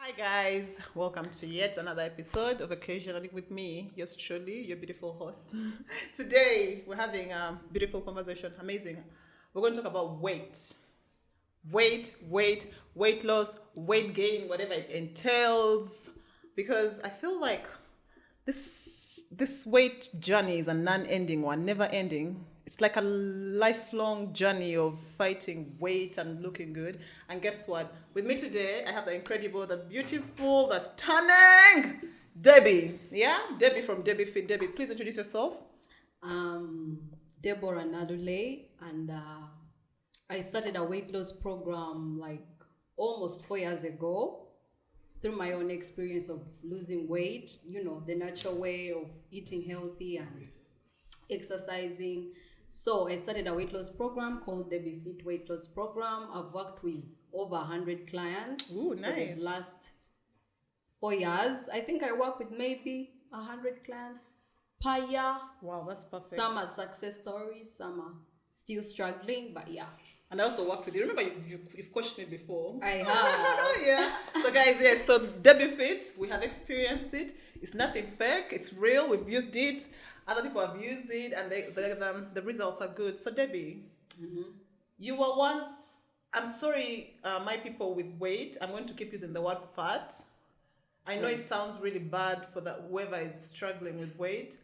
Hi guys, welcome to yet another episode of Occasionally with me, yours truly, your beautiful host. Today we're having a beautiful conversation, amazing. We're going to talk about weight loss, weight gain, whatever it entails, because I feel like this weight journey is a non-ending one, never ending. It's like a lifelong journey of fighting weight and looking good. And guess what? With me today, I have the incredible, the beautiful, the stunning Debbie. Yeah, Debbie from DebbieFit. Debbie, please introduce yourself. Deborah Nalule, and I started a weight loss program like almost 4 years ago through my own experience of losing weight, the natural way of eating healthy and exercising. So I started a weight loss program called DebbieFit Weight Loss Program. I've worked with over 100 clients. Ooh, for nice. the last 4 years. I think I work with maybe 100 clients per year. Wow, that's perfect. Some are success stories, some are still struggling, but yeah. And I also work with you. Remember, you've coached me before. I have. Yeah. So guys, yes. So DebbieFit, we have experienced it. It's nothing fake. It's real. We've used it. Other people have used it, and the results are good. So Debbie, you were once. I'm sorry, my people with weight. I'm going to keep using the word fat. I know it sounds really bad for whoever is struggling with weight,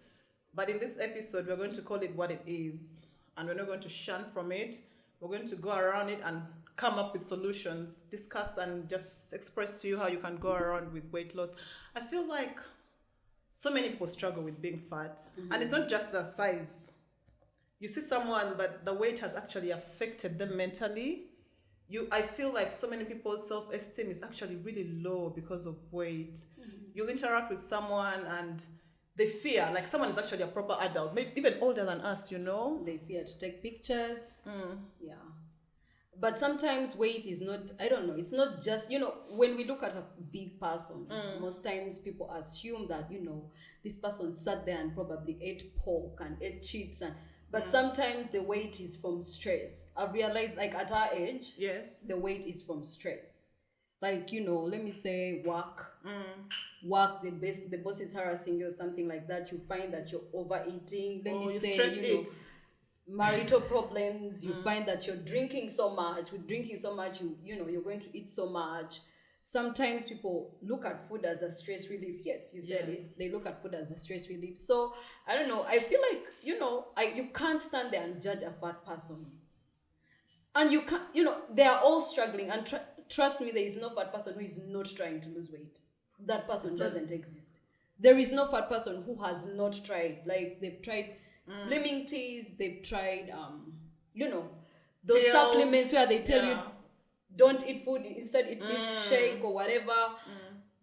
but in this episode, we're going to call it what it is, and we're not going to shun from it. We're going to go around it and come up with solutions, discuss and just express to you how you can go around with weight loss. I feel like so many people struggle with being fat, and it's not just the size. You see someone, but the weight has actually affected them mentally. I feel like so many people's self-esteem is actually really low because of weight. You'll interact with someone and they fear, like someone is actually a proper adult, maybe even older than us, They fear to take pictures. Yeah. But sometimes weight is not, I don't know, it's not just, when we look at a big person, most times people assume that, this person sat there and probably ate pork and ate chips. But sometimes the weight is from stress. I've realized, like at our age, yes, the weight is from stress. Like, let me say work, the boss is harassing you or something like that. You find that you're overeating. Let me say, marital problems. You find that you're drinking so much. With drinking so much, you're going to eat so much. Sometimes people look at food as a stress relief. Yes, you said it. They look at food as a stress relief. So I don't know. I feel like, you can't stand there and judge a fat person. And you can't, they are all struggling. And trust me, there is no fat person who is not trying to lose weight. That person doesn't exist. There is no fat person who has not tried. Like, they've tried slimming teas, they've tried, those pills, supplements where they tell you, don't eat food, instead eat this shake or whatever.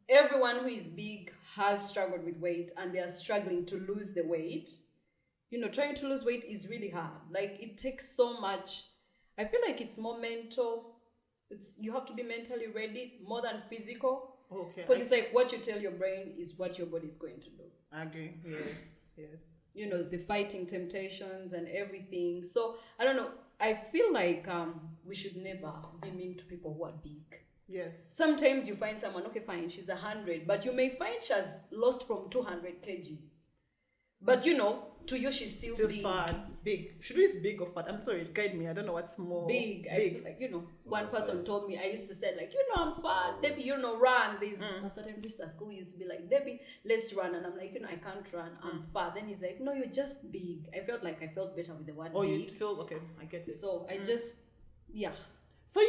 Everyone who is big has struggled with weight, and they are struggling to lose the weight. Trying to lose weight is really hard. Like, it takes so much. I feel like it's more mental. You have to be mentally ready more than physical. Okay. Because it's like what you tell your brain is what your body is going to do. I agree. Yes. The fighting temptations and everything. So I don't know. I feel like we should never be mean to people who are big. Yes. Sometimes you find someone, okay, fine, she's 100, but you may find she has lost from 200 kgs. But to you, she's still big. Fat, big. Should we use big or fat? I'm sorry, guide me. I don't know what's more. Big. Big. I feel like, one person told me, I used to say, like, I'm fat. Debbie, run. There's a certain priest at school used to be like, Debbie, let's run. And I'm like, I can't run. I'm fat. Then he's like, no, you're just big. I felt better with the word big. You feel, okay, I get it. So I just, yeah. So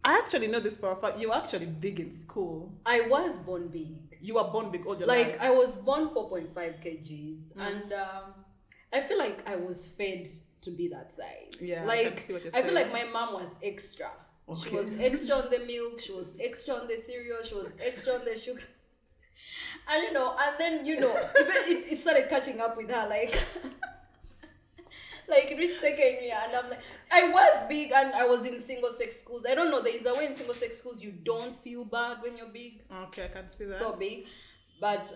I actually know this for a fact. You were actually big in school. I was born big. You were born big all your life. Like, I was born 4.5 kgs. And I feel like I was fed to be that size. Yeah, like, I feel like my mom was extra. Okay. She was extra on the milk. She was extra on the cereal. She was extra on the sugar. And, and then, even it started catching up with her. Like, like, it reached second year, and I'm like, I was big, and I was in single-sex schools. I don't know, there is a way in single-sex schools you don't feel bad when you're big. Okay, I can see that. So big. But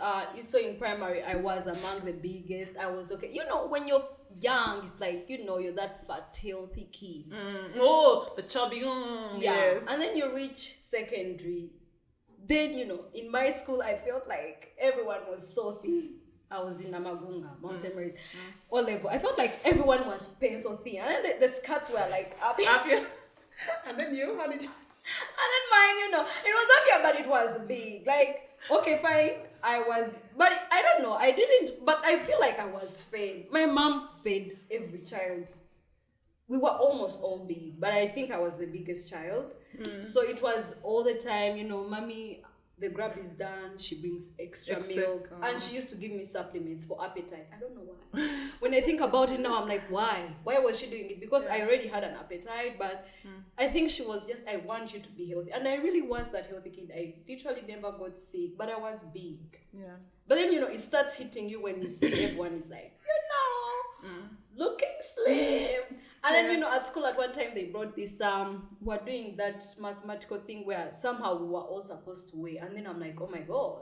so in primary, I was among the biggest. I was okay. When you're young, it's like, you're that fat, healthy kid. Oh, the chubby. Yeah. Yes. And then you reach secondary. Then, in my school, I felt like everyone was so thin. I was in Namagunga, Mount St. Mary's, O level. I felt like everyone was pencil thin. And then the skirts were like up here. And then you, how did you? And then mine, it was up here, but it was big. Like, okay, fine. But I don't know. I didn't, but I feel like I was fed. My mom fed every child. We were almost all big, but I think I was the biggest child. So it was all the time, mommy, the grab is done, she brings extra milk. And she used to give me supplements for appetite. I don't know why. When I think about it now, I'm like, why? Why was she doing it? Because I already had an appetite, but I think she was just, I want you to be healthy. And I really was that healthy kid. I literally never got sick, but I was big. Yeah. But then, it starts hitting you when you see everyone is like, looking slim. And then, at school at one time, they brought this, we're doing that mathematical thing where somehow we were all supposed to weigh. And then I'm like, oh my God.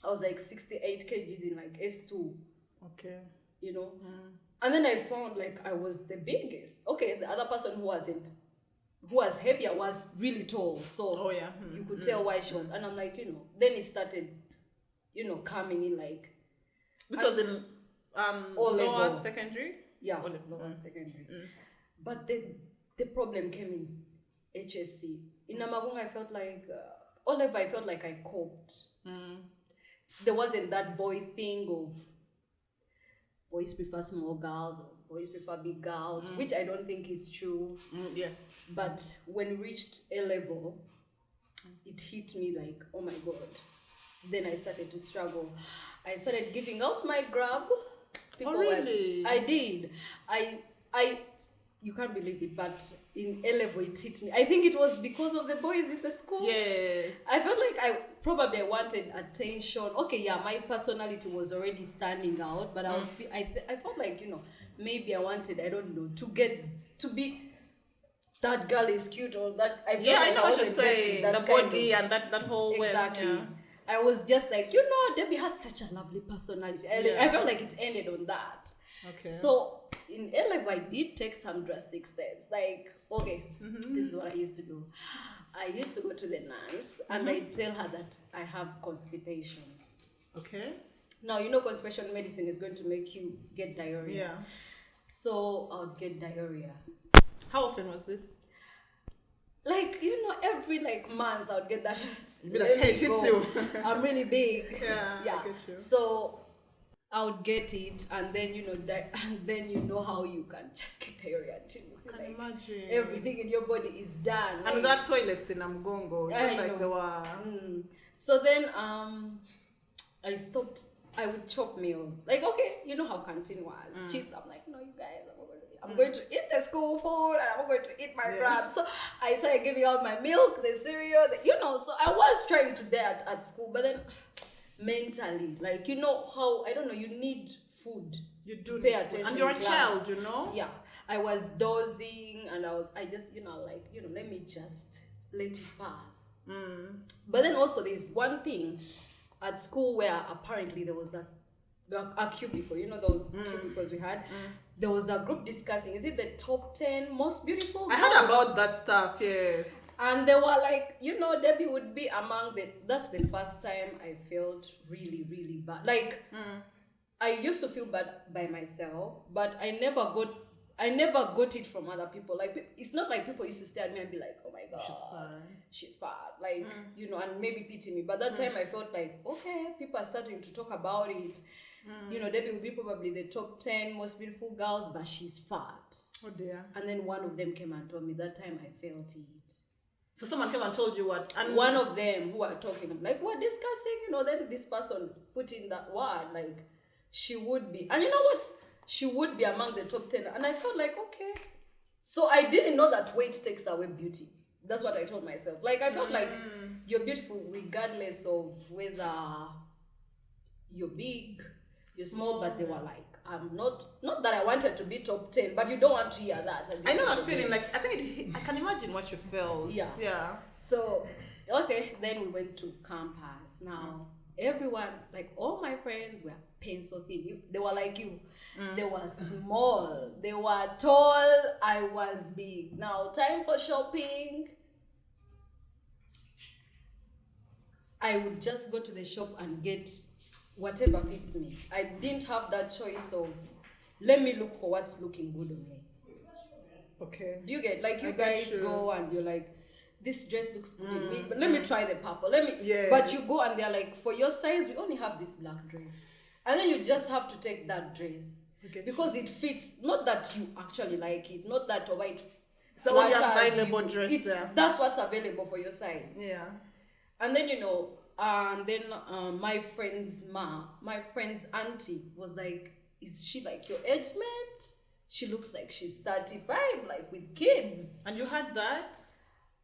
I was like 68 kgs in like S2. Okay. And then I found like I was the biggest. Okay, the other person who was heavier was really tall. So you could tell why she was. And I'm like, then it started, coming in like. This was in lower secondary? Yeah, lower secondary. But the problem came in HSC. In Namagunga, I felt like, I felt like I coped. There wasn't that boy thing of boys prefer small girls or boys prefer big girls, which I don't think is true. Yes. But when we reached A level, it hit me like, oh my God. Then I started to struggle. I started giving out my grab. People really? I did. You can't believe it, but in A level it hit me. I think it was because of the boys in the school. Yes. I felt like I wanted attention. Okay, yeah, my personality was already standing out, but I felt like, maybe I wanted, I don't know, to be that girl is cute or that. I know what you're saying. The body and that whole exactly. Yeah. I was just like, Debbie has such a lovely personality. I felt like it ended on that. Okay. So in A level, I did take some drastic steps. Like, okay, this is what I used to do. I used to go to the nurse and I tell her that I have constipation. Okay. Now, constipation medicine is going to make you get diarrhea. Yeah. So I would get diarrhea. How often was this? Like, every month I would get that. You'd be like, hey, it hits you. I'm really big. Yeah. I get you. So I would get it, and then and then how you can just get diarrhea too. Can imagine. Everything in your body is done. And that toilets in Mgongo, it's not like they were. So then I stopped. I would chop meals. Like, okay, how canteen was. Chips. I'm like, no, you guys, I'm going to eat the school food and I'm going to eat my grab. So I started giving out my milk, the cereal, so I was trying to do that at school, but then mentally, like, how, I don't know, you need food. You do pay attention. And you're a child, Yeah. I was dozing and I just, let me just let it pass. But then also there's one thing at school where apparently there was a cubicle, those cubicles we had. There was a group discussing, is it the top 10 most beautiful girls? I heard about that stuff, yes. And they were like, Debbie would be among that's the first time I felt really, really bad. Like, I used to feel bad by myself, but I never got it from other people. Like, it's not like people used to stare at me and be like, oh my God, she's fat. Like, and maybe pity me. But that time I felt like, okay, people are starting to talk about it. Debbie will be probably the top 10 most beautiful girls, but she's fat. Oh dear. And then one of them came and told me. That time I felt it. So someone came and told you what? And one of them who are talking, like, we're discussing, then this person put in that word, like, she would be. And what? She would be among the top 10. And I felt like, okay. So I didn't know that weight takes away beauty. That's what I told myself. Like, I felt like you're beautiful regardless of whether you're big, you're small, but they were like, I'm not that I wanted to be top 10, but you don't want to hear that. I know that feeling. Like, I think I can imagine what you felt. Yeah. So, okay, then we went to campus. Now, everyone, like all my friends were pencil thin. They were like you. They were small. They were tall. I was big. Now, time for shopping. I would just go to the shop and get whatever fits me. I didn't have that choice of, let me look for what's looking good on me. Okay. Do you get, like, you guys go and you're like, this dress looks good on me, but let me try the purple. But you go and they're like, for your size, we only have this black dress. And then you just have to take that dress. Because it fits, not that you actually like it, not that white. So only available dress there. That's what's available for your size. Yeah. And then, my friend's auntie was like, is she like your age mate? She looks like she's 35, like with kids. And you had that?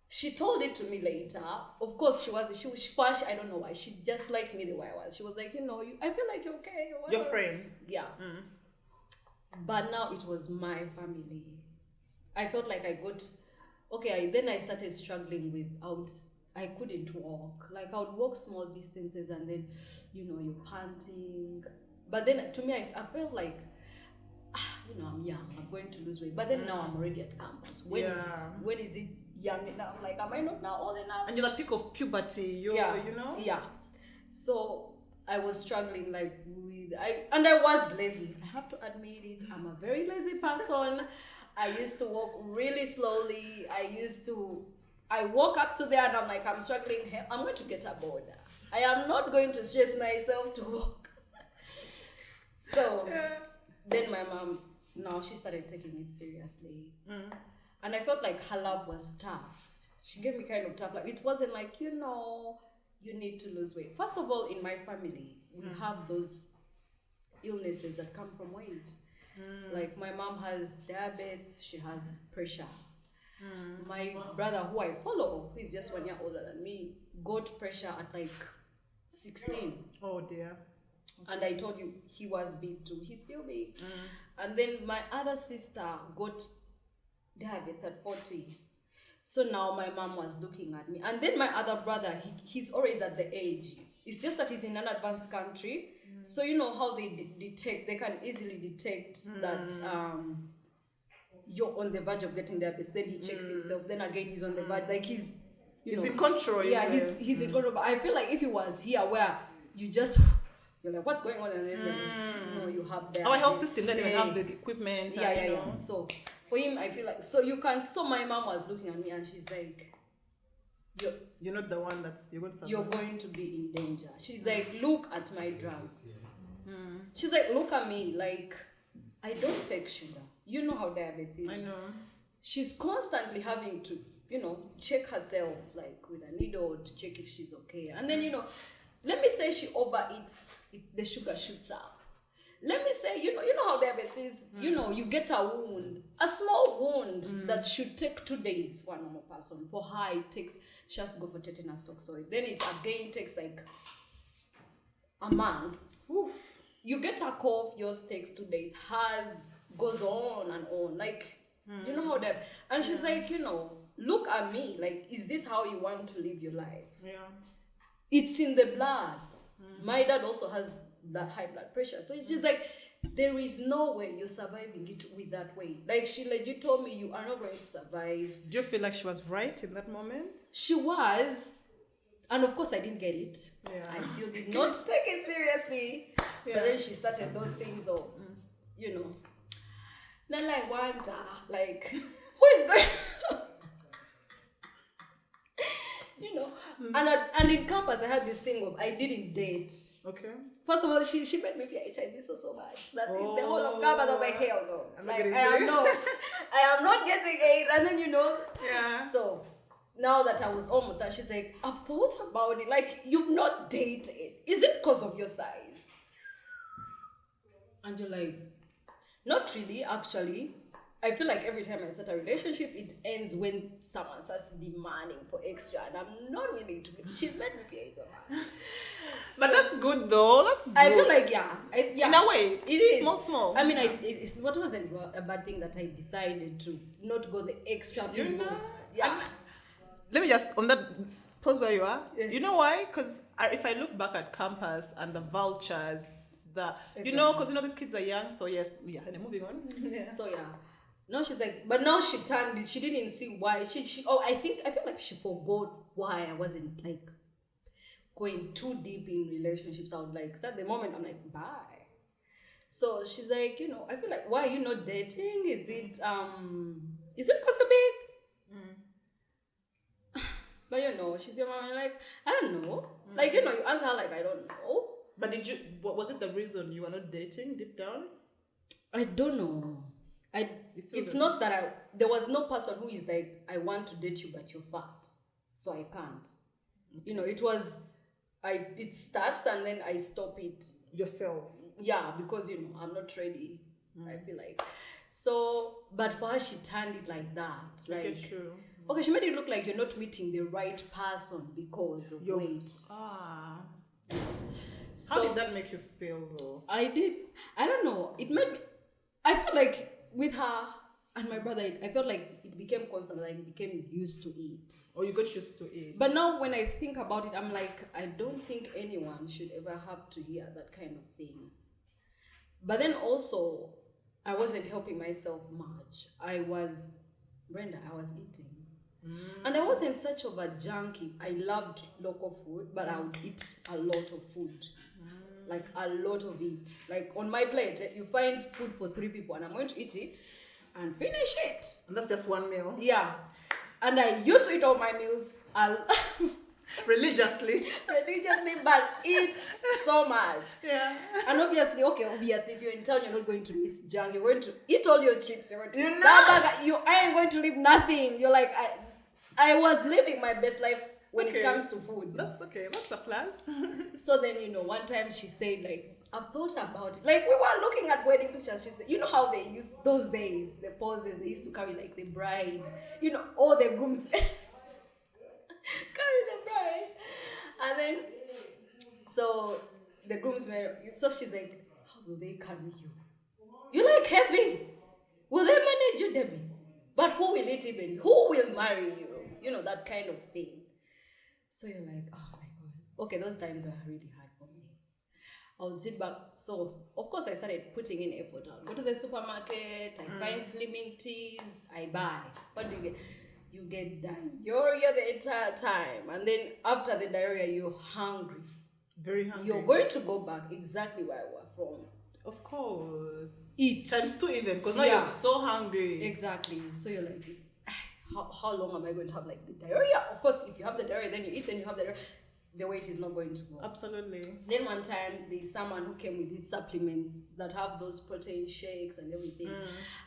She told it to me later. Of course, she was first, I don't know why. She just liked me the way I was. She was like, I feel like you're okay. Your friend? Yeah. But now it was my family. I felt like then I started struggling with, I couldn't walk. Like, I would walk small distances and then, you're panting. But then to me, I felt like, I'm young, I'm going to lose weight. But then now I'm already at campus. When is it young enough? Like, am I not now old enough? And you're the peak of puberty, Yeah. So I was struggling and I was lazy. I have to admit it. I'm a very lazy person. I used to walk really slowly. I walk up to there and I'm like, I'm struggling. I'm going to get a border. I am not going to stress myself to walk. So then my mom, now she started taking it seriously. And I felt like her love was tough. She gave me kind of tough love. It wasn't like, you need to lose weight. First of all, in my family, we have those illnesses that come from weight. Like, my mom has diabetes, she has pressure. My brother, who I follow, who is just 1 year older than me, got pressure at like 16. Oh dear. And I told you, he was big too. He's still big. And then my other sister got diabetes at 40. So now my mom was looking at me. And then my other brother, he's always at the age. It's just that he's in an advanced country. So you know how they can easily detect that you're on the verge of getting diabetes. Then he checks himself. Then again, he's on the verge. Like, he's in control. Yeah, he's in control. But I feel like if he was here where you're like, what's going on? And then you have that. Our health system doesn't even have the equipment. Yeah. So for him, I feel like, so my mom was looking at me and she's like, you're not the one you're going to survive. You're going to be in danger. She's like, look at my drugs. She's like, look at me. Like, I don't take sugar. You know how diabetes is. I know. She's constantly having to, check herself, like with a needle to check if she's okay. And then, let me say she overeats, the sugar shoots up. Let me say, you know how diabetes is, you get a wound, a small wound that should take 2 days for a normal person. For her, she has to go for tetanus toxoid. Then it again takes like a month. Oof. You get a cough, yours takes 2 days. Hers goes on and on. Like, you know how that, and she's like, look at me. Like, is this how you want to live your life? Yeah. It's in the blood. My dad also has that high blood pressure. So it's just like, there is no way you're surviving it with that weight. Like, she legit told me, you are not going to survive. Do you feel like she was right in that moment? She was. And of course, I didn't get it. Yeah. I still did not take it seriously. Yeah. But then she started those things of, Then I wonder, like, who is going... and in campus I had this thing of I didn't date. Okay. First of all, she made me fear HIV so much that in the whole of campus I was like, hell no. I am not getting AIDS. And then Yeah. So now that I was almost done, she's like, I've thought about it. Like, you've not dated. Is it because of your size? And you're like, not really, actually. I feel like every time I start a relationship, it ends when someone starts demanding for extra, and I'm not willing to. She made me feel it so much. But that's good though. That's good. I feel like in a way, it is small. I mean, what wasn't a bad thing that I decided to not go the extra physical. Yeah. Let me just on that pause where you are. Yeah. You know why? Because if I look back at campus and the vultures, because these kids are young. So yes, and moving on. Yeah. So yeah. No, she's like, but now she turned it. She didn't see why. I feel like she forgot why I wasn't like, going too deep in relationships. I would like, so at the moment, I'm like, bye. So she's like, I feel like, why are you not dating? Is it because of it? But she's your mom. I'm like, I don't know. Like, you answer her like, I don't know. But what was it the reason you were not dating deep down? I don't know. It's not that there was no person who is like, I want to date you, but you're fat, so I can't. Okay. It was, it starts and then I stop it. Yourself. Yeah, because, I'm not ready. I feel like. So, but for her, she turned it like that. Like, okay, true. Okay, she made it look like you're not meeting the right person because of weight. So, how did that make you feel though? I don't know. It made me, I felt like with her and my brother, I felt like it became constant, like it became used to it. Oh, you got used to it. But now when I think about it, I'm like, I don't think anyone should ever have to hear that kind of thing. But then also, I wasn't helping myself much. I was eating. And I wasn't such of a junkie. I loved local food, but I would eat a lot of food. Like a lot of it. Like on my plate, you find food for 3 people and I'm going to eat it and finish it. And that's just one meal? Yeah. And I used to eat all my meals religiously, but eat so much. Yeah. And obviously, if you're in town, you're not going to miss junk. You're going to eat all your chips. You're going to eat that burger. You ain't going to leave nothing. You're like, I was living my best life when it comes to food. That's okay. That's a plus. So then, one time she said, like, I've thought about it. Like, we were looking at wedding pictures. She said, how they used those days, the poses they used to carry, like the bride, all the grooms carry the bride. And then, so the groomsmen, so she's like, how will they carry you? You're like heavy. Will they manage you, Debbie? But who will it even? Who will marry you? That kind of thing. So you're like, oh my God. Okay, those times were really hard for me. I would sit back. So, of course, I started putting in effort. I'll go to the supermarket, I find slimming teas, I buy. What do you get? You get diarrhea the entire time. And then after the diarrhea, you're hungry. Very hungry. You're going to go back exactly where I was from. Of course. Eat. Times 2 even, because now you're so hungry. Exactly. So you're like, how long am I going to have like the diarrhea? Of course, if you have the diarrhea, then you eat, then you have the diarrhea. The weight is not going to go. Absolutely. Then one time, there's someone who came with these supplements that have those protein shakes and everything.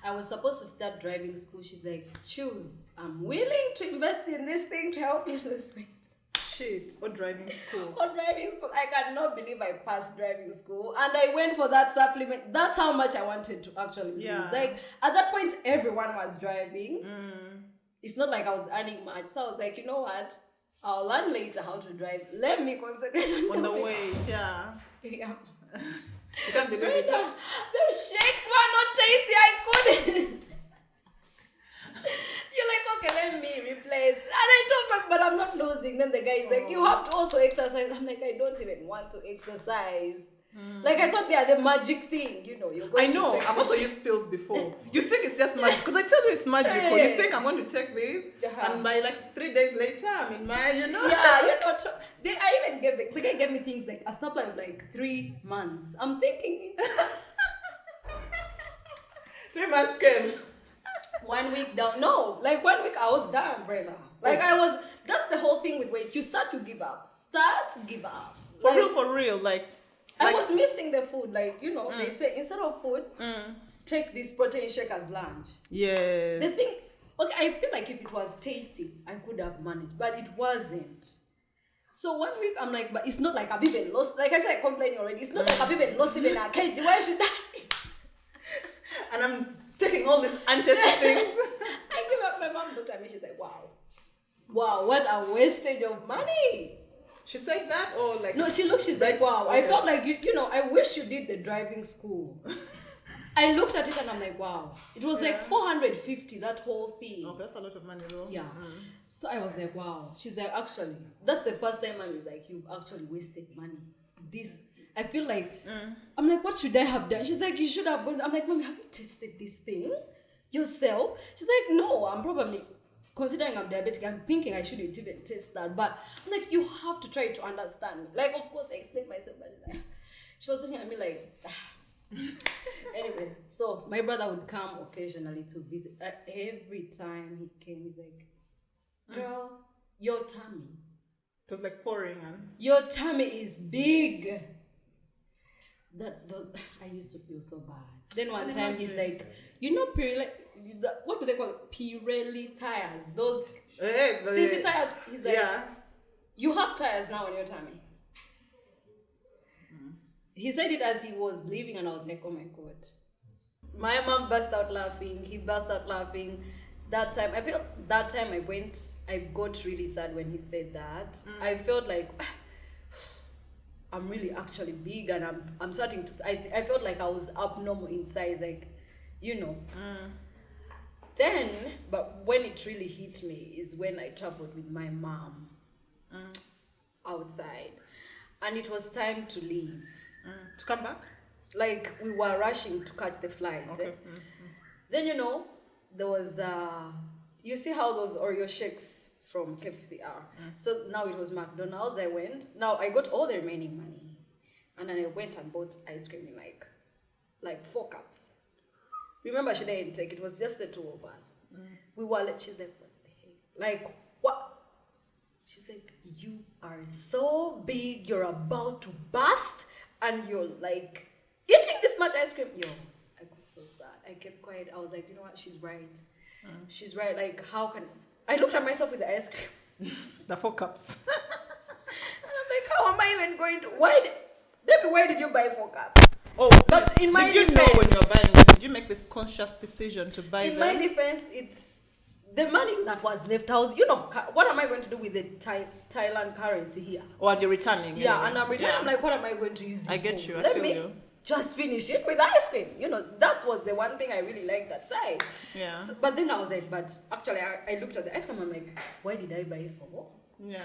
I was supposed to start driving school. She's like, choose. I'm willing to invest in this thing to help you lose weight. Shit. Or driving school. I cannot believe I passed driving school. And I went for that supplement. That's how much I wanted to actually lose. Like, at that point, everyone was driving. It's not like I was earning much. So I was like, you know what? I'll learn later how to drive. Let me concentrate on the weight. Yeah. Yeah. You can't believe it. The shakes were not tasty. I couldn't. You're like, okay, let me replace. And I told him, but I'm not losing. Then the guy is like, you have to also exercise. I'm like, I don't even want to exercise. Like, I thought they are the magic thing, you're going I know, I've also used pills before. You think it's just magic, because I tell you it's magical. You think I'm going to take this, and by like 3 days later, I'm in my, Yeah, you're not. I even gave the guy gave me things like a supply of like 3 months. I'm thinking, 3 months came. 1 week down. No, like 1 week I was done, brother. Like that's the whole thing with weight. You start, you give up. Give up. For real, like. I was missing the food, like, they say instead of food, take this protein shake as lunch. Yes. The thing, okay, I feel like if it was tasty, I could have managed, but it wasn't. So 1 week, I'm like, but it's not like I've even lost, like I said, complaining already, it's not like I've even lost even a kg, why should I? And I'm taking all these untested things. I give up, my mom looked at me, she's like, wow, what a wastage of money. She said that, or like... No, she's like, wow. Okay. I felt like, I wish you did the driving school. I looked at it and I'm like, wow. It was like 450, that whole thing. Oh, that's a lot of money though. Yeah. So I was like, wow. She's like, actually, that's the first time Mom is like, you've actually wasted money. I feel like, I'm like, what should I have done? She's like, you should have gone. I'm like, Mommy, have you tested this thing yourself? She's like, no, I'm probably... considering I'm diabetic, I'm thinking I shouldn't even taste that. But I'm like, you have to try to understand me. Like, of course, I explained myself, but like, she was looking at me like, Anyway, so my brother would come occasionally to visit. Every time he came, he's like, girl, your tummy. It was like pouring and... Your tummy is big. I used to feel so bad. Then one time he's like, you know, what do they call it? Pirelli tires. Those city tires. He's like, you have tires now on your tummy. He said it as he was leaving, and I was like, oh my God. My mom burst out laughing. He burst out laughing. That time, I got really sad when he said that. I felt like I'm really actually big, and I'm starting to, I felt like I was abnormal in size, like, you know. Then, but when it really hit me is when I traveled with my mom outside, and it was time to leave. To come back? Like, we were rushing to catch the flight. Okay. Then, you know, there was, you see how those Oreo shakes from KFC are. So now it was McDonald's. I went. Now I got all the remaining money. And then I went and bought ice cream in like 4 cups. Remember, she didn't take it. Was just the 2 of us. We were like, she's like, what the heck? Like, what? She's like, you are so big. You're about to burst. And you're like, eating this much ice cream. Yo, I got so sad. I kept quiet. I was like, you know what? She's right. She's right. Like, how can... I looked at myself with the ice cream. The 4 cups. And I'm like, how am I even going to... Why did you buy 4 cups? Oh, but in my did you defense, know when you're buying them? Did you make this conscious decision to buy them? In my defense, it's the money that was left. I was, you know, what am I going to do with the Thailand currency here? Or are you returning? Yeah, anyway? And I'm returning. I'm like, what am I going to use it I get for? you. Let me just finish it with ice cream. You know, that was the one thing I really liked that side. Yeah. So, but then I was like, but actually, I looked at the ice cream. I'm like, why did I buy it for more? Yeah.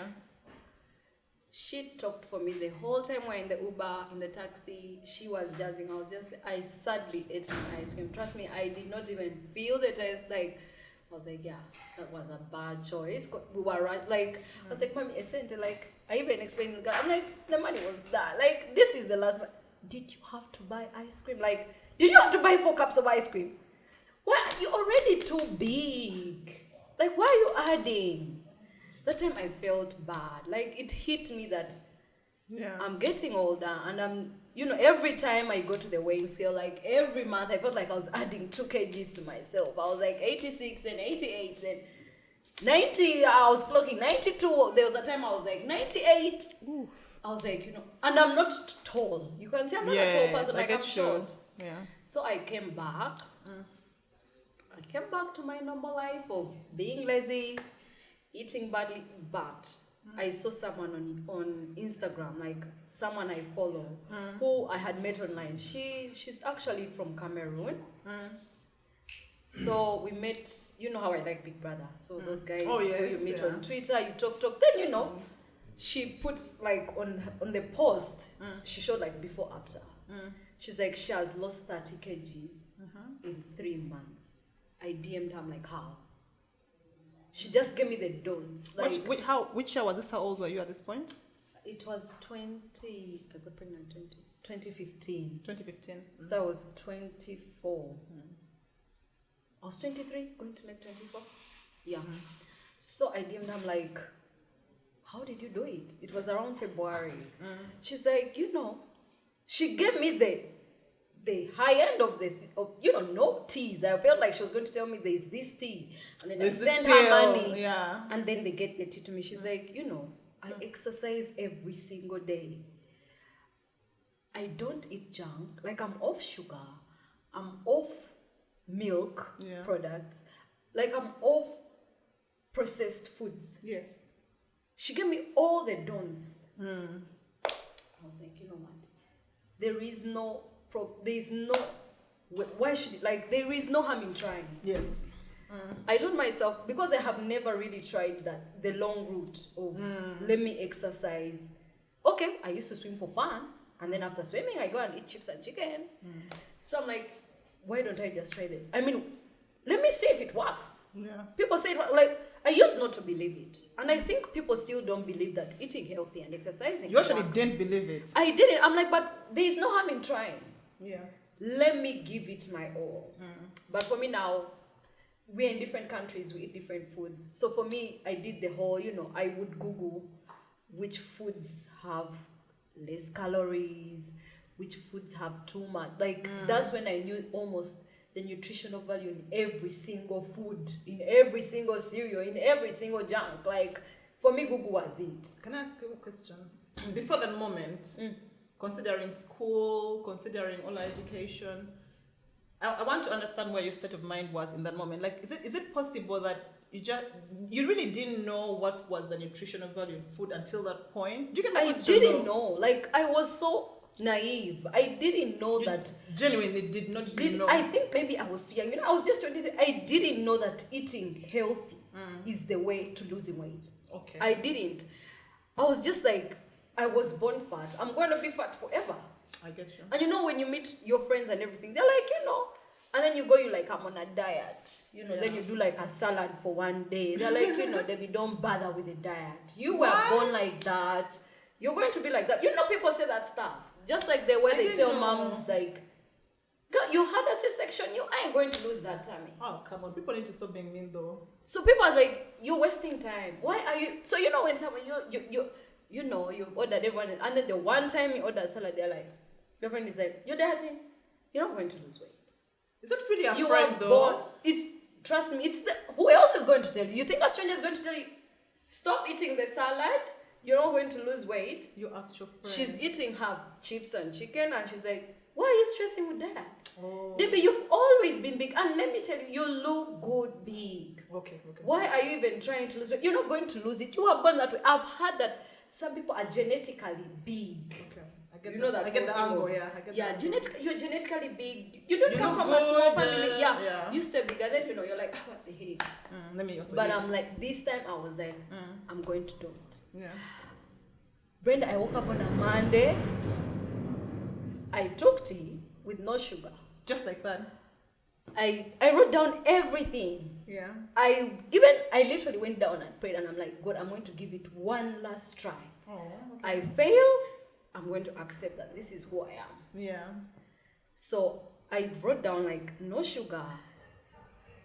She talked for me the whole time we're in the Uber, in the taxi. She was jazzing. I sadly ate my ice cream. Trust me, I did not even feel the taste. Like, I was like, yeah, that was a bad choice. We were right. Like, I was like, Mommy, essentially, like, I even explained to the guy, I'm like, the money was that. Like, this is the last one. Did you have to buy ice cream? Like, did you have to buy 4 cups of ice cream? Why? You're already too big. Like, why are you adding? That time I felt bad. Like, it hit me that I'm getting older, and I'm, you know, every time I go to the weighing scale, like every month, I felt like I was adding 2 kgs to myself. I was like 86, then 88, then 90. I was clocking 92. There was a time I was like 98. Ooh. I was like, you know, and I'm not tall. You can see I'm not a tall person. Like, I'm short. Yeah. So I came back. I came back to my normal life of being lazy, eating badly, but I saw someone on Instagram, like someone I follow, who I had met online. She's actually from Cameroon. So we met, you know how I like Big Brother. So those guys who you meet on Twitter, you talk. Then, you know, she puts like on the post, she showed like before, after. She's like, she has lost 30 kgs in 3 months. I DM'd her, I'm like, how? She just gave me the don'ts. Like, which year was this? How old were you at this point? It was I got pregnant 2015. 2015. So I was 24. I was 23, going to make 24. Yeah. So I DM'd her, I'm like, how did you do it? It was around February. She's like, you know, she gave me the high end of you know, no teas. I felt like she was going to tell me there's this tea, and then I send her money, and then they get the tea to me. She's like, you know, I exercise every single day. I don't eat junk. Like, I'm off sugar, I'm off milk products, like I'm off processed foods. Yes. She gave me all the don'ts. I was like, you know what? There is no why should it, like, there is no harm in trying. Yes. I told myself, because I have never really tried the long route of let me exercise. Okay, I used to swim for fun, and then after swimming I go and eat chips and chicken. So I'm like, why don't I just try that? I mean, let me see if it works. Yeah. People say, like, I used not to believe it. And I think people still don't believe that eating healthy and exercising You actually works. didn't believe it. I didn't. I'm like, but there is no harm in trying. Yeah. Let me give it my all. But for me now, we're in different countries, we eat different foods. So for me, I did the whole, I would Google which foods have less calories, which foods have too much. Like, that's when I knew almost the nutritional value in every single food, in every single cereal, in every single junk. Like, for me, Google was it. Can I ask you a question? Before that moment, considering school, considering all our education, I want to understand where your state of mind was in that moment. Like, is it possible that you really didn't know what was the nutritional value in food until that point? Do you get my question? I didn't know. Like, I was so naive. I didn't know that. Genuinely did not know. I think maybe I was too young. I was just 23. I didn't know that eating healthy is the way to losing weight. Okay. I didn't. I was just like, I was born fat. I'm going to be fat forever. I get you. And when you meet your friends and everything, they're like, and then you're like, I'm on a diet. Then you do like a salad for one day. They're like, Debbie, don't bother with the diet. You were born like that. You're going to be like that. People say that stuff. Just like the way they tell moms, like, girl, you had a C-section, you ain't going to lose that tummy. Oh, come on. People need to stop being mean, though. So people are like, you're wasting time. Why are you... So, when someone, you ordered everyone, and then the one time you order salad, they're like, your friend is like, you're dieting, you're not going to lose weight. Is that really a You friend, are though? Born, trust me, who else is going to tell you? You think a stranger is going to tell you, stop eating the salad, you're not going to lose weight? Your actual friend. She's eating her chips and chicken, and she's like, why are you stressing with that? Oh. Debbie, you've always been big, and let me tell you, you look good big. Okay. Why are you even trying to lose weight? You're not going to lose it. You are born that way. I've heard that some people are genetically big. Okay. I get the angle, yeah. You're genetically big. You don't come from a small family. Yeah. You stay big, and then you're like, what the heck? Let me also. But I'm like, this time I was like, I'm going to do it. Yeah. Brenda, I woke up on a Monday. I took tea with no sugar. Just like that. I wrote down everything. Yeah. I literally went down and prayed, and I'm like, God, I'm going to give it one last try. Oh. Okay. I fail. I'm going to accept that this is who I am. Yeah. So I wrote down like no sugar.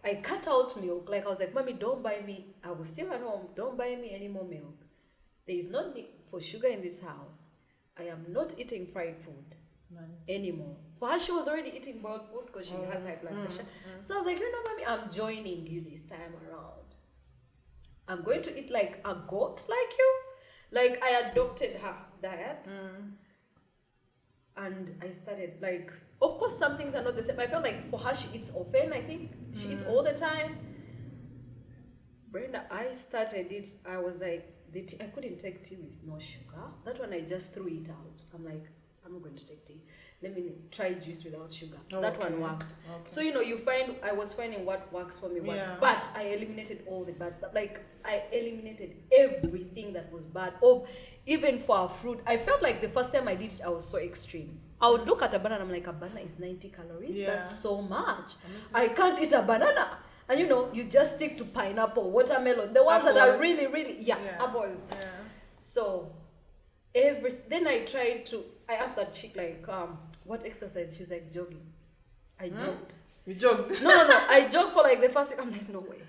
I cut out milk. Like I was like, Mommy, don't buy me. I was still at home. Don't buy me any more milk. There is no need for sugar in this house. I am not eating fried food anymore. For her, she was already eating boiled food because she has high blood pressure. So I was like, Mommy, I'm joining you this time around. I'm going to eat like a goat like you. Like I adopted her diet. And I started like, of course some things are not the same. I felt like for her she eats often, I think. She eats all the time. Brenda, I started it. I was like, I couldn't take tea with no sugar. That one I just threw it out. I'm like, I'm not going to take tea. Let me try juice without sugar. That one worked. Okay. So I was finding what works for me. But I eliminated all the bad stuff. Like I eliminated everything that was bad. Even for our fruit, I felt like the first time I did it, I was so extreme. I would look at a banana, I'm like, a banana is 90 calories. Yeah. That's so much. I can't eat a banana. And you just stick to pineapple, watermelon, the ones that are really, really, apples. Yeah. So then I asked that chick like, what exercise? She's like, jogging. I jogged. You jogged? No. I jogged for like the first week. I'm like, no way.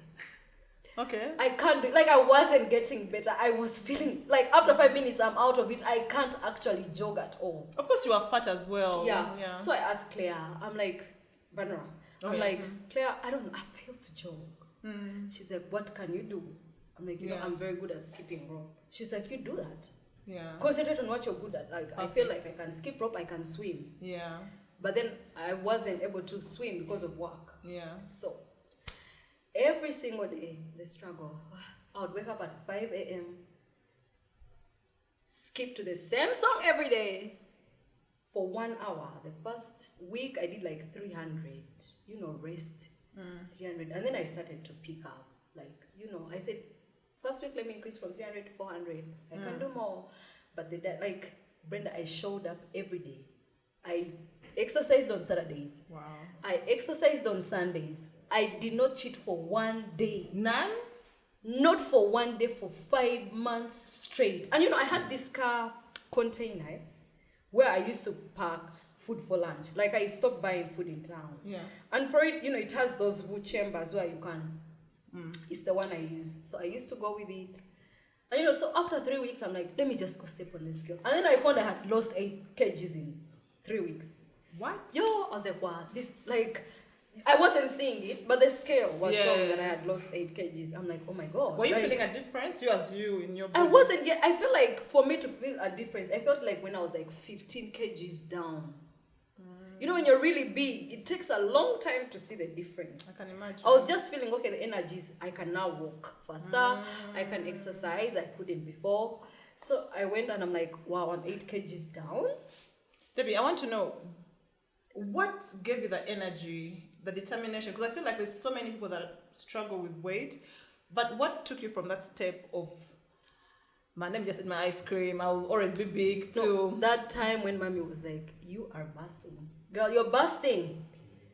Okay. I can't do, like I wasn't getting better. I was feeling like after 5 minutes I'm out of it. I can't actually jog at all. Of course you are fat as well. Yeah. So I asked Claire, I'm like, Vanra, Claire, I don't know, I failed to jog. She's like, what can you do? I'm like, I'm very good at skipping rope. She's like, you do that. Yeah. Concentrate on what you're good at. Like, I feel like I can skip rope, I can swim. Yeah. But then I wasn't able to swim because of work. Yeah. So every single day, the struggle. I would wake up at 5 a.m., skip to the same song every day for 1 hour. The first week I did like 300, rest 300. And then I started to pick up. Like, I said, first week let me increase from 300 to 400. I can do more. But like, Brenda, I showed up every day. I exercised on Saturdays. Wow. I exercised on Sundays. I did not cheat for 1 day. None? Not for one day, for 5 months straight. And I had this car container where I used to pack food for lunch. Like, I stopped buying food in town. Yeah. And for it, it has those wood chambers where you can. It's the one I used. So I used to go with it. And so after 3 weeks, I'm like, let me just go step on the scale. And then I found I had lost 8 kgs in 3 weeks. What? I was like, wow, this, like, I wasn't seeing it, but the scale was showing that I had lost 8 kgs. I'm like, oh my God. Were you feeling a difference? You in your body? I wasn't yet. I feel like for me to feel a difference, I felt like when I was like 15 kgs down. When you're really big, it takes a long time to see the difference. I can imagine. I was just feeling, okay, the energies, I can now walk faster. I can exercise. I couldn't before. So I went and I'm like, wow, I'm 8 kgs down. Debbie, I want to know, what gave you the energy, the determination? Because I feel like there's so many people that struggle with weight. But what took you from that step of, man, let me just eat my ice cream, I'll always be big, to... That time when mommy was like, you are busting. Girl, you're busting.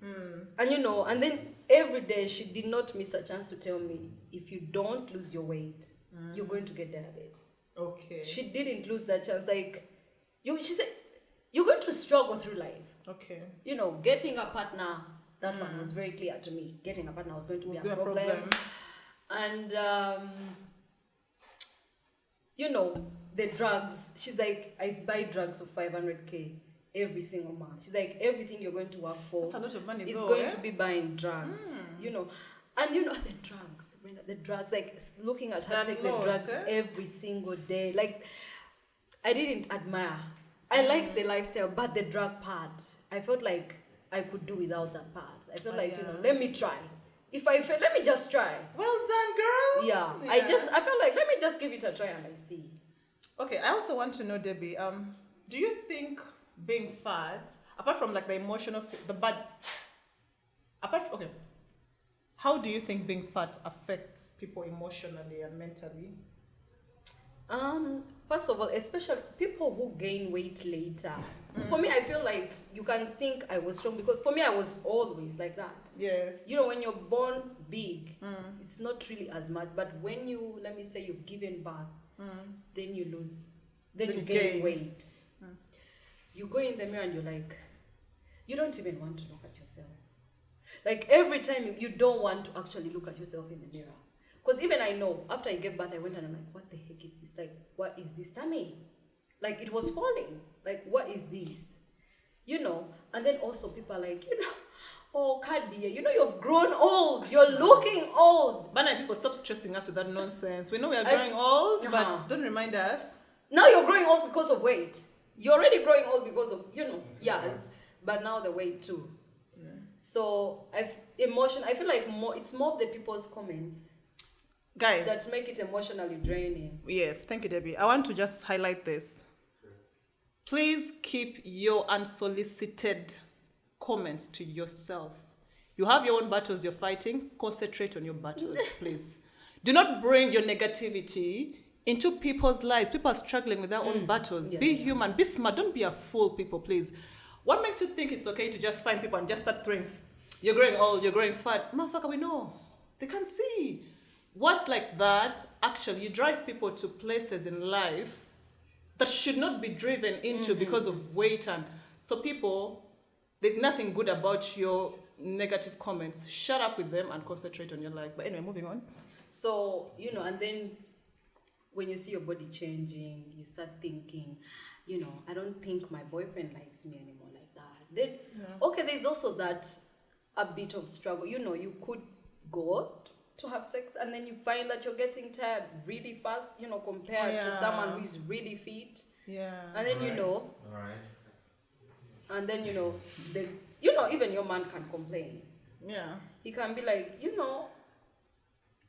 And and then every day she did not miss a chance to tell me, if you don't lose your weight, you're going to get diabetes. Okay. She didn't lose that chance. Like, she said, you're going to struggle through life. Okay. Getting a partner, that one was very clear to me. Getting a partner was going to be a problem. And, the drugs, she's like, I buy drugs of 500K every single month. She's like, everything you're going to work for that's a lot of money, is going to be buying drugs, And the drugs, like looking at her take the drugs every single day. Like, I didn't admire. I liked the lifestyle, but the drug part, I felt like I could do without that part. I felt let me try. If I fail, let me just try. Well done, girl. Yeah. I felt like, let me just give it a try and I see. Okay, I also want to know, Debbie, do you think being fat, apart from like the emotional, how do you think being fat affects people emotionally and mentally? First of all, especially people who gain weight later. For me, I feel like you can think I was strong because for me, I was always like that. Yes. When you're born big, it's not really as much. But when you, let me say you've given birth, then you lose, then you gain weight. You go in the mirror and you're like, you don't even want to look at yourself. Like every time you don't want to actually look at yourself in the mirror. Because even I know, after I gave birth, I went and I'm like, what the heck is this? Like, what is this tummy? Like, it was falling. Like, what is this? And then also people are like, oh, Cardi, you've grown old. You're looking old. But now people stop stressing us with that nonsense. We know we are growing old, but don't remind us. Now you're growing old because of weight. You're already growing old because of, yes, but now the weight too. Yeah. So, I feel like it's more of the people's comments. Guys, that make it emotionally draining. Yes, thank you, Debbie. I want to just highlight this. Please keep your unsolicited comments to yourself. You have your own battles you're fighting. Concentrate on your battles, please. Do not bring your negativity into people's lives. People are struggling with their own battles. Be human. Be smart. Don't be a fool, people, please. What makes you think it's okay to just find people and just start throwing, you're growing old, you're growing fat? Motherfucker, we know. They can't see. Words like that, actually, you drive people to places in life that should not be driven into because of weight. And so people, there's nothing good about your negative comments. Shut up with them and concentrate on your lives. But anyway, moving on. So, and then when you see your body changing, you start thinking, I don't think my boyfriend likes me anymore like that. Then, there's also that a bit of struggle. You could go to have sex and then you find that you're getting tired really fast, compared to someone who is really fit. Yeah. And then, and then, even your man can complain. Yeah. He can be like,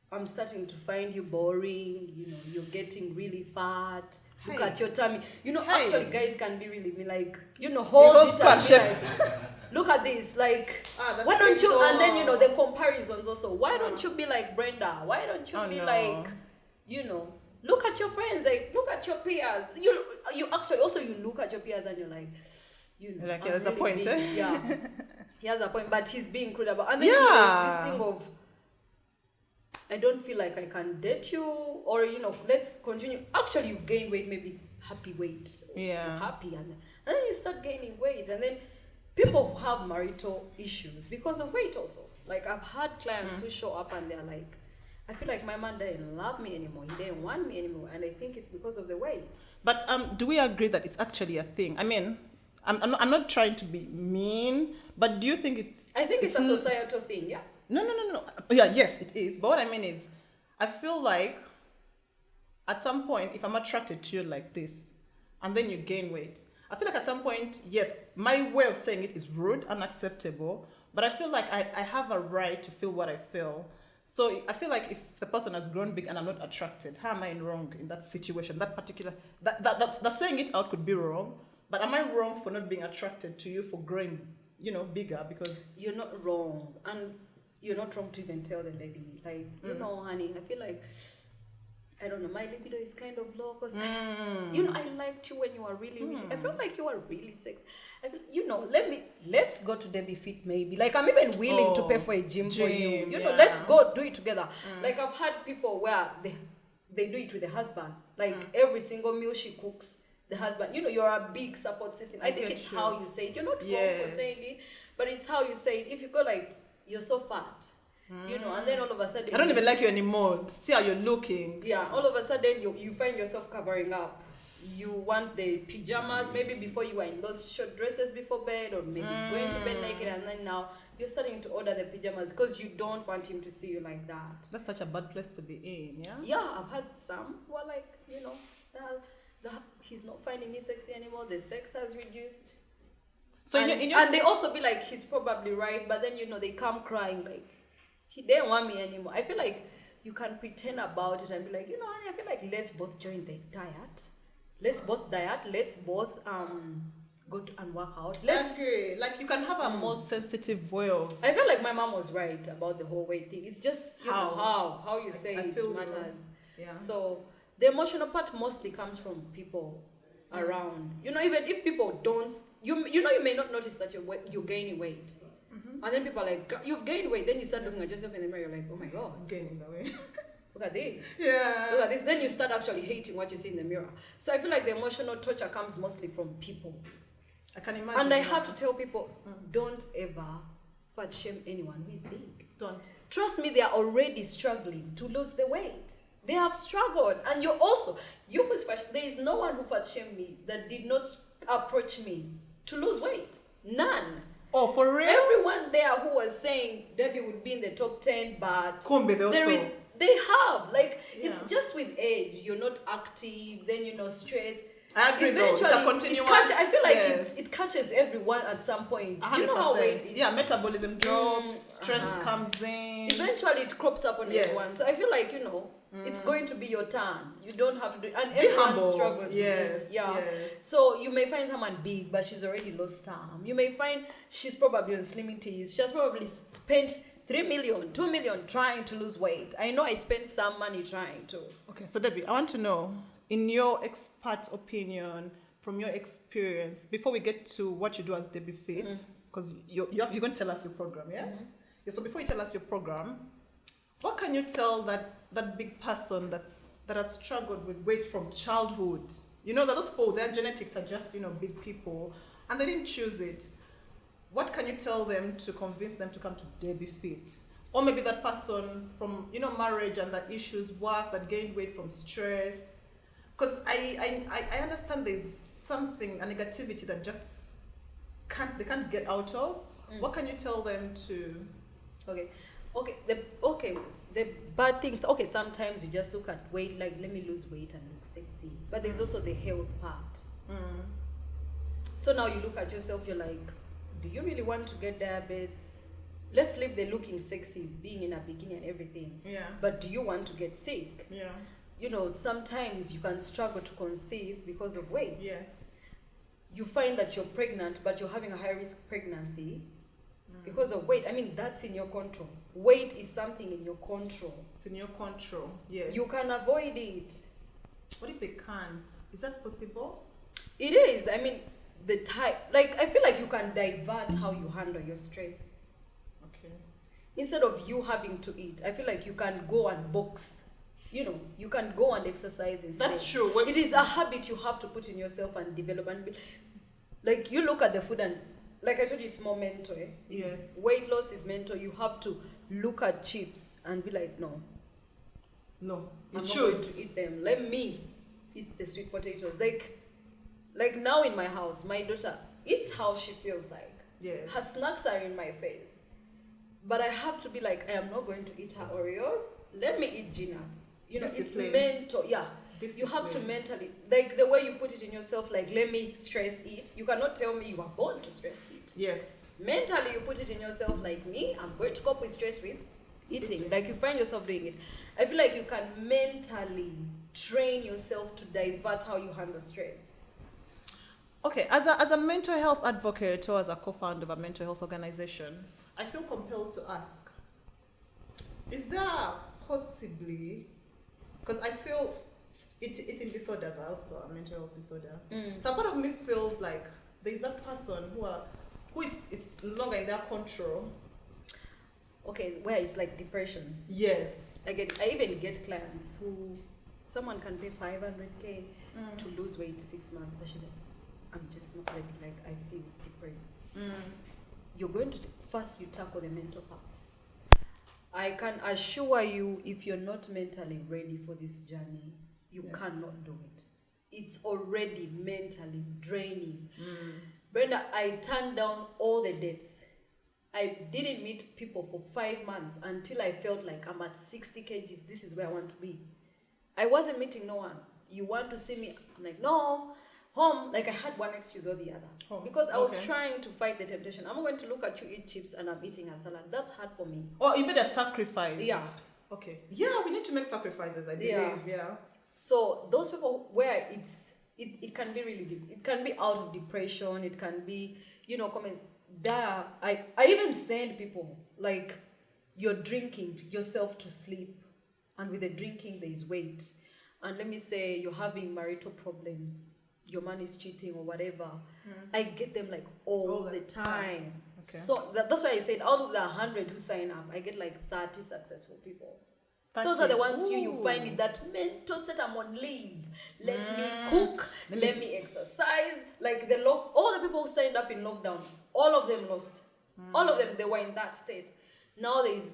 I'm starting to find you boring, you're getting really fat. Look at your tummy. Actually guys can be really like, hold it up. Like, look at this, like, why don't you, and then, the comparisons also. Why don't you be like Brenda? Why don't you be like, look at your friends, like, look at your peers. You actually also, you look at your peers and you're like, like, he has really a point, Yeah. He has a point, but he's being crude about. And then there's this thing of, I don't feel like I can date you, or let's continue. Actually, you've gained weight, maybe happy weight. Yeah. You're happy, and then you start gaining weight, and then people who have marital issues because of weight also. Like I've had clients who show up and they're like, I feel like my man didn't love me anymore. He didn't want me anymore, and I think it's because of the weight. But do we agree that it's actually a thing? I mean, I'm not trying to be mean, but do you think it? I think it's a societal thing, yeah. No. Yeah, yes, it is. But what I mean is, I feel like at some point, if I'm attracted to you like this, and then you gain weight, I feel like at some point, yes, my way of saying it is rude, unacceptable, but I feel like I have a right to feel what I feel. So I feel like if the person has grown big and I'm not attracted, how am I wrong in that situation? That saying it out could be wrong, but am I wrong for not being attracted to you for growing, bigger? Because you're not wrong, and you're not wrong to even tell the lady, like, honey, I feel like, I don't know, my libido is kind of low because I liked you when you were really, really, I felt like you were really sexy. I feel, let's go to DebbieFit maybe. Like, I'm even willing to pay for a gym for you. Let's go do it together. Like, I've had people where they do it with the husband. Like, every single meal she cooks, the husband, you're a big support system. I think it's how you say it. You're not wrong for saying it, but it's how you say it. If you go like, you're so fat, and then all of a sudden, I don't even like you anymore. See how you're looking. Yeah, all of a sudden you find yourself covering up. You want the pajamas. Maybe before you were in those short dresses before bed, or maybe going to bed naked, and then now you're starting to order the pajamas because you don't want him to see you like that. That's such a bad place to be in, yeah? Yeah, I've had some who are like, he's not finding me sexy anymore. The sex has reduced. So and they also be like, he's probably right, but then they come crying like, he didn't want me anymore. I feel like you can pretend about it and be like, honey, I feel like let's both join the diet. Let's both diet. Let's both go and work out. I agree. Like, you can have a more sensitive way of. I feel like my mom was right about the whole weight thing. It's just how you say it matters. Yeah. So the emotional part mostly comes from people around. Even if people don't, you may not notice that you're gaining weight. And then people are like, you've gained weight. Then you start looking at yourself in the mirror, you're like, oh my God. I'm gaining the weight. Look at this. Yeah. Look at this. Then you start actually hating what you see in the mirror. So I feel like the emotional torture comes mostly from people. I can imagine. And I have to tell people, don't ever fat shame anyone who is big. Don't. Trust me, they are already struggling to lose the weight. They have struggled. And you who's fat, there is no one who fat shamed me that did not approach me to lose weight. None. Oh, for real? Everyone there who was saying Debbie would be in the top 10, but they have. Like, it's just with age. You're not active, then stress. I agree though. It's a continuous. I feel like it catches everyone at some point. 100%. You know how weight is. Yeah, metabolism drops, stress comes in. Eventually it crops up on everyone. So I feel like, it's going to be your turn. You don't have to do it. And everyone struggles with it. Yeah. Yes. So you may find someone big, but she's already lost some. You may find she's probably on slimming teas. She has probably spent 3 million, 2 million trying to lose weight. I know I spent some money trying to. Okay, so Debbie, I want to know, in your expert opinion, from your experience, before we get to what you do as DebbieFit, because you're going to tell us your program, yes? Yeah, so before you tell us your program, what can you tell that big person that has struggled with weight from childhood? That those people, their genetics are just, big people, and they didn't choose it. What can you tell them to convince them to come to DebbieFit? Or maybe that person from, marriage and that issues, work, that gained weight from stress. Because I understand there's something, a negativity that just they can't get out of. What can you tell them to? The bad things. Sometimes you just look at weight, like, let me lose weight and look sexy. But there's also the health part. So now you look at yourself, you're like, do you really want to get diabetes? Let's leave the looking sexy, being in a bikini and everything. Yeah. But do you want to get sick? Yeah. Sometimes you can struggle to conceive because of weight. Yes. You find that you're pregnant, but you're having a high-risk pregnancy because of weight. I mean, that's in your control. Weight is something in your control. It's in your control, yes. You can avoid it. What if they can't? Is that possible? It is. I mean, I feel like you can divert how you handle your stress. Okay. instead of you having to eat, I feel like you can go and box. You can go and exercise instead. That's true. It is a habit you have to put in yourself and develop. And like, you look at the food and, like I told you, it's more mental. Yes. Weight loss is mental. You have to look at chips and be like, no, I'm not going to eat them. Let me eat the sweet potatoes. Like now in my house, my daughter eats how she feels like. Yeah. Her snacks are in my face. But I have to be like, I am not going to eat her Oreos. Let me eat G-nuts. It's mental. Yeah. You have to mentally, like the way you put it in yourself, like, let me stress eat. You cannot tell me you are born to stress eat. Yes. Mentally, you put it in yourself, like me, I'm going to cope with stress with eating. Like, you find yourself doing it. I feel like you can mentally train yourself to divert how you handle stress. Okay, as a mental health advocate or as a co-founder of a mental health organization, I feel compelled to ask, is there possibly, because I feel eating disorders are also a mental health disorder. So part of me feels like there's that person who is no longer in their control. Okay, where it's like depression. Yes. I even get clients who someone can pay 500K to lose weight 6 months, but she's like, I'm just not ready. Like, I feel depressed. You're going to first you tackle the mental part. I can assure you, if you're not mentally ready for this journey, you cannot do it. It's already mentally draining. Brenda, I turned down all the dates. I didn't meet people for 5 months until I felt like I'm at 60 kgs. This is where I want to be. I wasn't meeting no one. You want to see me? I'm like, no. Home, like I had one excuse or the other. Home. Because I was trying to fight the temptation. I'm going to look at you eat chips and I'm eating a salad. That's hard for me. Oh, you made a sacrifice. Yeah. Okay. Yeah, we need to make sacrifices, I believe. Yeah. So those people where it can be really deep. It can be out of depression. It can be, comments. There, I even send people, like, you're drinking yourself to sleep. And with the drinking, there is weight. And let me say you're having marital problems. Your man is cheating or whatever. I get them like all the time. Okay. So that's why I said out of the 100 who sign up, I get like 30 successful people. Those are the ones you find in that mental state. I'm on leave. Let me cook. Let me exercise. Like all the people who signed up in lockdown, all of them lost. All of them, they were in that state. Now there is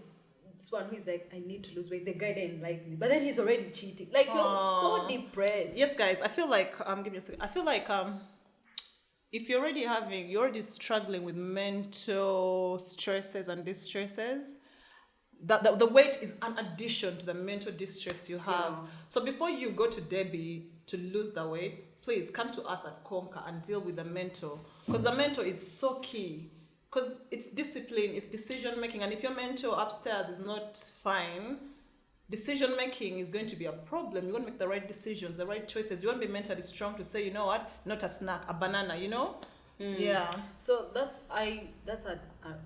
this one who is like, I need to lose weight. The guy didn't like me, but then he's already cheating. Like, you're so depressed. Yes, guys. I feel like give me a second. I feel like if you're already struggling with mental stresses and distresses, that the weight is an addition to the mental distress you have. Yeah. So before you go to Debbie to lose the weight, please come to us at Conquer and deal with the mental, because the mental is so key. Because it's discipline, it's decision making, and if your mental upstairs is not fine, decision making is going to be a problem. You want to make the right decisions, the right choices. You want to be mentally strong to say, you know what, not a snack, a banana, Yeah. So that's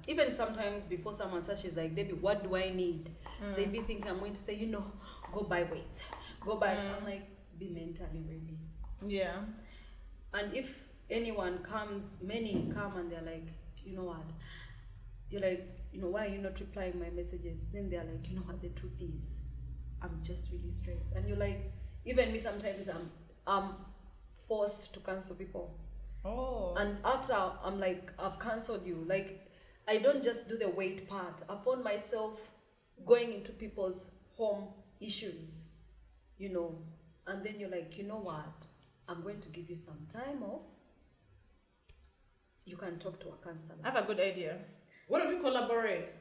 even sometimes before someone says, she's like, Debbie, what do I need? They be thinking I'm going to say, go buy weight, go buy. I'm like, be mentally ready. Yeah. And if anyone comes, many come and they're like, you know what? You're like, why are you not replying my messages? Then they're like, you know what? The truth is, I'm just really stressed. And you're like, even me sometimes I'm forced to cancel people. Oh. And after I'm like, I've cancelled you. Like, I don't just do the weight part. I found myself going into people's home issues, And then you're like, you know what? I'm going to give you some time off. You can talk to a counselor. I have a good idea. What if we collaborate?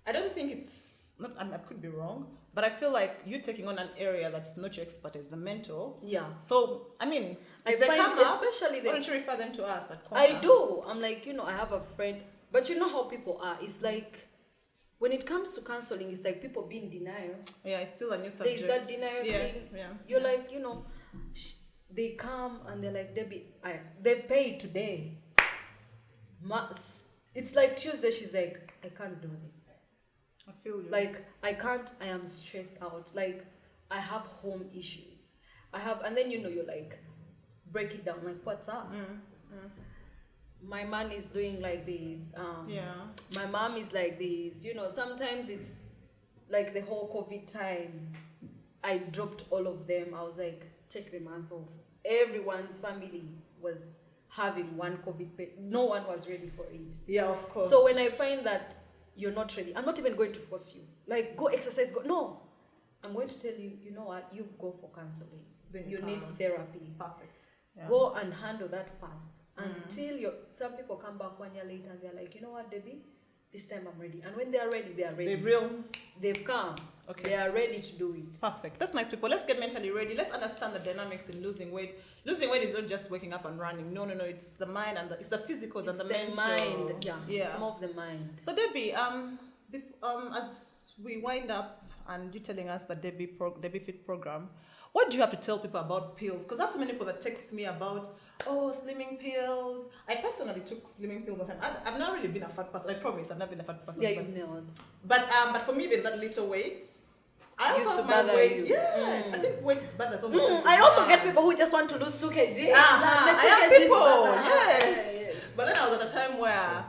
I don't think it's not. I could be wrong, but I feel like you're taking on an area that's not your expertise, the mental. Yeah. So I mean, if they come up, why don't you refer them to us at Conquer? I do. I'm like, I have a friend, but you know how people are. It's like, when it comes to counseling, it's like people be in denial. Yeah, it's still a new subject. There's that denial thing. Yeah. You're like, they come and they're like, Debbie, they paid today. It's like Tuesday, she's like, I can't do this. I feel you. Like, I can't, I am stressed out. Like, I have home issues. And then you're like, break it down. Like, what's up? my man is doing like this. My mom is like this. Sometimes it's like the whole COVID time. I dropped all of them. I was like, take the month off. Everyone's family was having one COVID. No one was ready for it. Yeah, of course. So when I find that you're not ready, I'm not even going to force you. Like, go exercise, go. No. I'm going to tell you, you know what? You go for counseling. Then you need therapy. Perfect. Yeah. Go and handle that first. Until some people come back 1 year later and they're like, you know what, Debbie? This time I'm ready. And when they are ready, they are ready. They've come. Okay. They are ready to do it. Perfect. That's nice, people. Let's get mentally ready. Let's understand the dynamics in losing weight. Losing weight is not just waking up and running. No. It's the mind and it's the physicals and the mental. Mind. Yeah. It's more of the mind. So Debbie, as we wind up and you telling us the DebbieFit program, what do you have to tell people about pills? Because I have so many people that text me about, slimming pills. I personally took slimming pills one time. I've not really been a fat person. I promise I've not been a fat person. Yeah, you've not. But for me, being that little weight, I also have my weight. You. Yes, I think weight bothers almost. I also get people who just want to lose 2 kg. I have people, yes. But then I was at a time where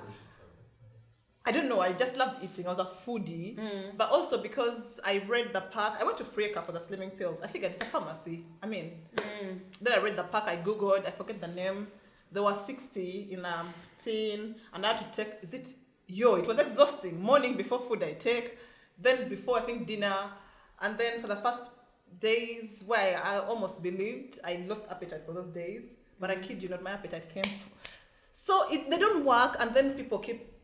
I don't know, I just loved eating. I was a foodie. But also because I read the pack, I went to Freaka for the slimming pills. I figured it's a pharmacy. Then I read the pack, I Googled, I forget the name. There was 60 in a tin, and I had to take, it was exhausting. Morning before food I take, then before I think dinner, and then for the first days where I almost believed, I lost appetite for those days. But I kid you not, my appetite came. So they don't work, and then people keep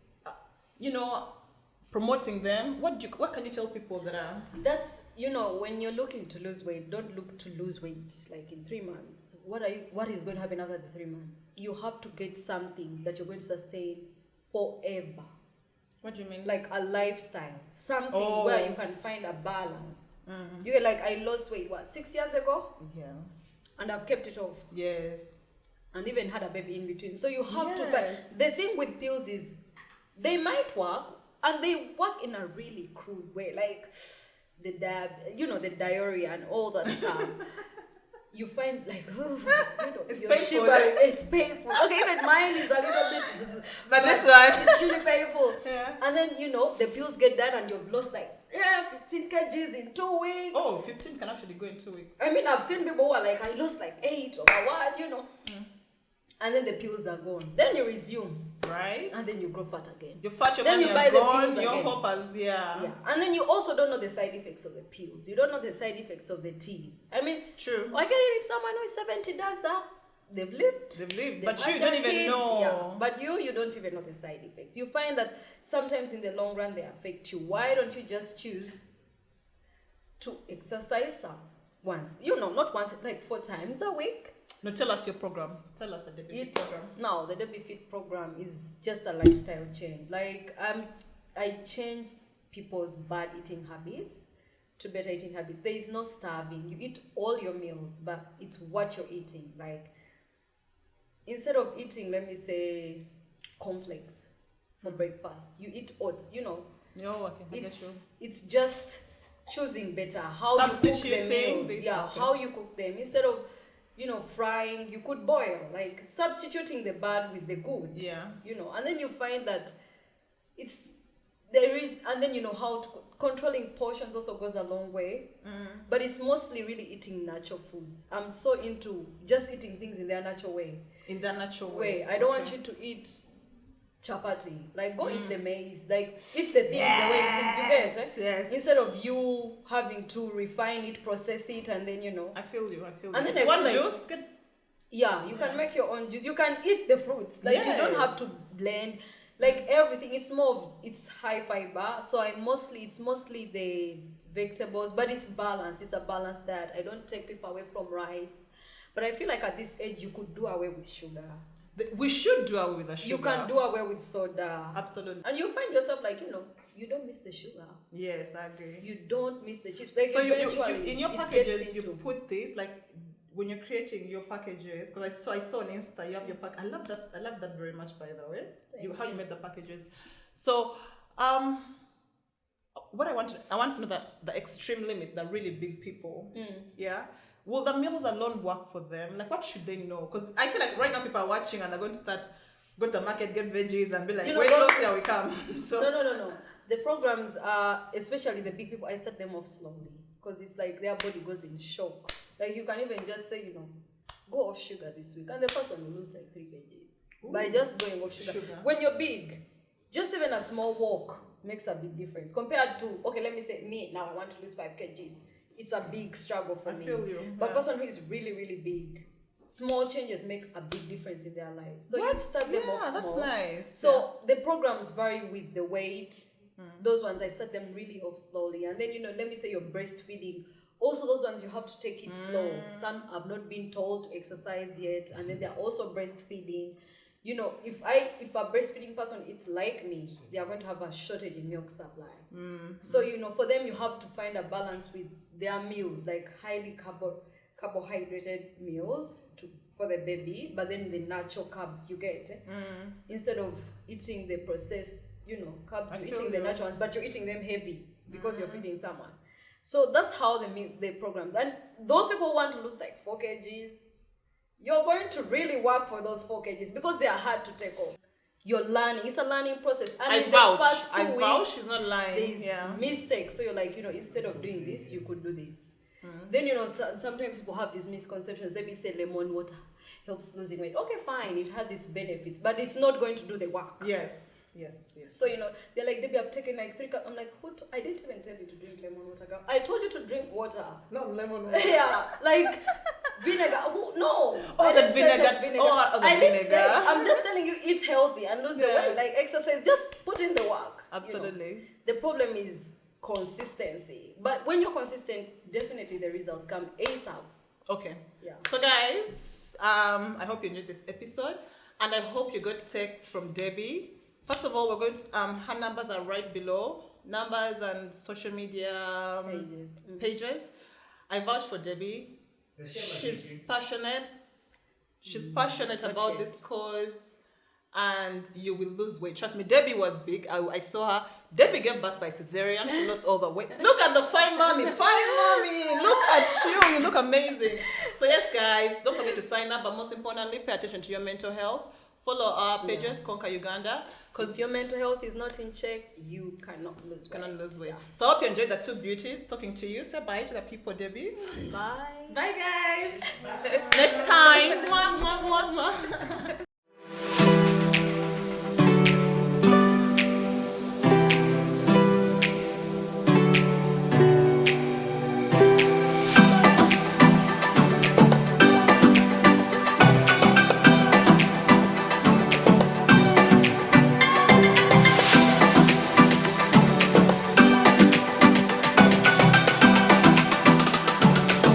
promoting them. What can you tell people that are... That's, when you're looking to lose weight, don't look to lose weight like in 3 months. What is going to happen after the 3 months? You have to get something that you're going to sustain forever. What do you mean? Like a lifestyle. Something where you can find a balance. You get like, I lost weight, 6 years ago? Yeah. And I've kept it off. Yes. And even had a baby in between. So you have to... The thing with pills is, they might work, and they work in a really crude way, like the diarrhea and all that stuff. You find like, it's your painful. Shiba, it's painful. Okay, even mine is a little bit, but this one, it's really painful. Yeah. And then the pills get done, and you've lost 15 kgs in 2 weeks. 15 can actually go in 2 weeks. I've seen people who are like, I lost 8 or what, And then the pills are gone. Then you resume. Right. And then you grow fat again. Your fat, your money is gone, your hoppers, yeah. And then you also don't know the side effects of the pills. You don't know the side effects of the teas. True. I get it if someone who is 70 does that. They've lived. But you don't even know. Yeah. But you don't even know the side effects. You find that sometimes in the long run they affect you. Why don't you just choose to exercise once? Not once, like 4 times a week. No, tell us your program. Tell us the DebbieFit program. No, the DebbieFit program is just a lifestyle change. Like, I changed people's bad eating habits to better eating habits. There is no starving. You eat all your meals, but it's what you're eating. Like, instead of eating, let me say, cornflakes for breakfast, you eat oats, okay. It's just choosing better how you cook the meals. How you cook them. Instead of frying, you could boil, like substituting the bad with the good. Yeah. And then you find that and then how controlling portions also goes a long way. But it's mostly really eating natural foods. I'm so into just eating things in their natural way. I don't want you to eat chapati. Like, go eat the maize. Like, eat the thing the way it is. You get Yes. Instead of you having to refine it, process it, and then I feel you. And then juice. You can make your own juice. You can eat the fruits. Like, you don't have to blend. Like, everything. It's high fiber. So it's mostly the vegetables, but it's balanced. It's a balanced diet. I don't take people away from rice, but I feel like at this age you could do away with sugar. We should do away with the sugar. You can do away with soda. Absolutely. And you find yourself like, you don't miss the sugar. Yes, I agree. You don't miss the chips. Like, so you in your packages, you put this, like, when you're creating your packages, because I saw on Insta, you have your pack. I love that very much, by the way. How you made the packages. So, what I want to know the extreme limit, the really big people. Yeah. Will the meals alone work for them? Like, what should they know? Because I feel like right now people are watching and they're going to start go to the market, get veggies, and be like, You know, weight those- loss, here we come. So No. The programs are, especially the big people, I set them off slowly because it's like their body goes in shock. Like you can even just say, you know, go off sugar this week, and the person will lose like 3 kgs by just going off sugar. When you're big, just even a small walk makes a big difference compared to, okay, let me say me now, I want to lose 5 kgs. It's a big struggle for me. feel you. But person who is really, really big, small changes make a big difference in their lives. So you start them off small. That's nice. So the programs vary with the weight. Those ones I set them really off slowly. And then, you know, let me say you're breastfeeding. Also, those ones you have to take it slow. Some have not been told to exercise yet, and then they're also breastfeeding. You know, if a breastfeeding person is like me, they are going to have a shortage in milk supply. So, you know, for them, you have to find a balance with their meals, like highly carbohydrated meals for the baby, but then the natural carbs you get. Instead of eating the processed, you know, carbs, you're eating the natural ones, but you're eating them heavy because you're feeding someone. So that's how the programs. And those people who want to lose like 4 kgs, you're going to really work for those 4 kgs because they are hard to take off. You're learning. It's a learning process. And in the first 2 weeks, she's not lying. There's mistakes. So you're like, you know, instead of doing this, you could do this. Then, you know, sometimes people have these misconceptions. They say lemon water helps losing weight. Okay, fine. It has its benefits, but it's not going to do the work. Yes. So, you know, they're like, Debbie, I've taken like 3 cups. I'm like, what? I didn't even tell you to drink lemon water, girl. I told you to drink water. Not lemon water. Yeah, like vinegar. No. Oh, the vinegar. Oh, the I didn't vinegar. say. I'm just telling you, eat healthy and lose the weight. Like exercise, just put in the work. Absolutely. You know? The problem is consistency. But when you're consistent, definitely the results come ASAP. Okay. Yeah. So guys, I hope you enjoyed this episode, and I hope you got texts from Debbie. First of all, we're going to, her numbers are right below. Numbers and social media pages. I vouch for Debbie. She's passionate. She's passionate about this cause, and you will lose weight. Trust me, Debbie was big. I saw her. Debbie gave back by Caesarian. She lost all the weight. Look at the fine mommy. Look at you. You look amazing. So yes, guys, don't forget to sign up, but most importantly, pay attention to your mental health. Follow our pages, Conquer Uganda. Because if your mental health is not in check, you cannot lose weight. Yeah. So I hope you enjoyed the 2 beauties talking to you. Say bye to the people, Debbie. Bye. Bye, guys. Bye. Next time. Mwah, mwah, mwah, mwah.